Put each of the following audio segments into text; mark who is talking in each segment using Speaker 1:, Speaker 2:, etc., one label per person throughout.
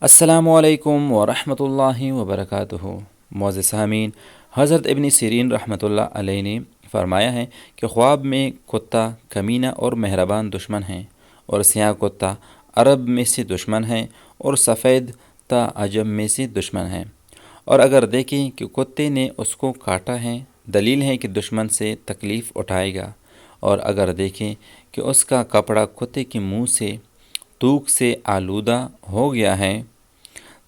Speaker 1: السلام علیکم ورحمۃ اللہ وبرکاتہ۔ معزز سامعین، حضرت ابن سیرین رحمۃ اللہ علیہ نے فرمایا ہے کہ خواب میں کتا کمینہ اور مہربان دشمن ہیں، اور سیاہ کتا عرب میں سے دشمن ہیں، اور سفید تا عجم میں سے دشمن ہیں۔ اور اگر دیکھیں کہ کتے نے اس کو کاٹا ہے، دلیل ہے کہ دشمن سے تکلیف اٹھائے گا۔ اور اگر دیکھیں کہ اس کا کپڑا کتے کے منہ سے توک سے آلودہ ہو گیا ہے،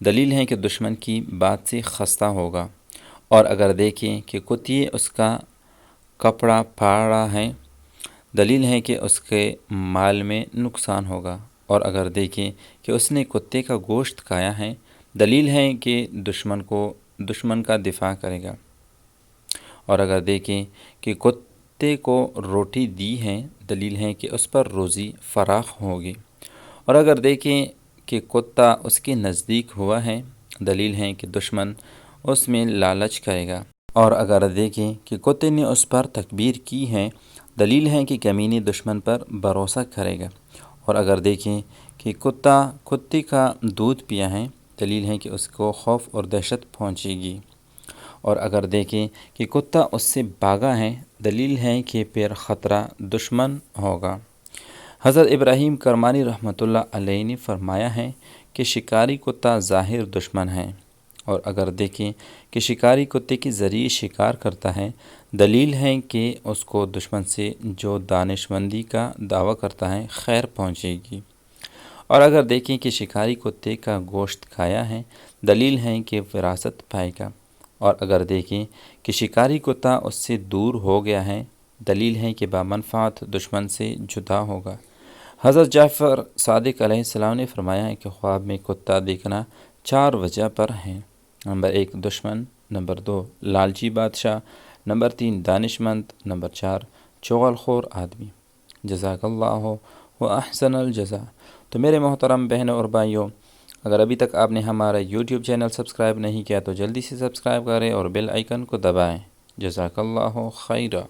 Speaker 1: دلیل ہے کہ دشمن کی بات سے خستہ ہوگا۔ اور اگر دیکھیں کہ کتیے اس کا کپڑا پھاڑا ہے، دلیل ہے کہ اس کے مال میں نقصان ہوگا۔ اور اگر دیکھیں کہ اس نے کتے کا گوشت کھایا ہے، دلیل ہے کہ دشمن کا دفاع کرے گا۔ اور اگر دیکھیں کہ کتے کو روٹی دی ہے، دلیل ہے کہ اس پر روزی فراخ ہوگی۔ اور اگر دیکھیں کہ کتا اس کے نزدیک ہوا ہے، دلیل ہے کہ دشمن اس میں لالچ کرے گا۔ اور اگر دیکھیں کہ کتے نے اس پر تکبیر کی ہے، دلیل ہے کہ کمینی دشمن پر بھروسہ کرے گا۔ اور اگر دیکھیں کہ کتے کا دودھ پیا ہے، دلیل ہے کہ اس کو خوف اور دہشت پہنچے گی۔ اور اگر دیکھیں کہ کتا اس سے بھاگا ہے، دلیل ہے کہ پھر خطرہ دشمن ہوگا۔ حضرت ابراہیم کرمانی رحمۃ اللہ علیہ نے فرمایا ہے کہ شکاری کتا ظاہر دشمن ہے۔ اور اگر دیکھیں کہ شکاری کتے کے ذریعے شکار کرتا ہے، دلیل ہے کہ اس کو دشمن سے جو دانش مندی کا دعویٰ کرتا ہے خیر پہنچے گی۔ اور اگر دیکھیں کہ شکاری کتے کا گوشت کھایا ہے، دلیل ہے کہ وراثت پائے گا۔ اور اگر دیکھیں کہ شکاری کتا اس سے دور ہو گیا ہے، دلیل ہے کہ بامنفعت دشمن سے جدا ہوگا۔ حضرت جعفر صادق علیہ السلام نے فرمایا ہے کہ خواب میں کتا دیکھنا 4 وجہ پر ہیں۔ نمبر 1 دشمن، نمبر 2 لالچی بادشاہ، نمبر 3 دانش مند، نمبر 4 چغل خور آدمی۔ جزاک اللہ و احسن الجزا۔ تو میرے محترم بہنوں اور بھائیوں، اگر ابھی تک آپ نے ہمارا یوٹیوب چینل سبسکرائب نہیں کیا تو جلدی سے سبسکرائب کریں اور بیل آئیکن کو دبائیں۔ جزاک اللہ خیرہ۔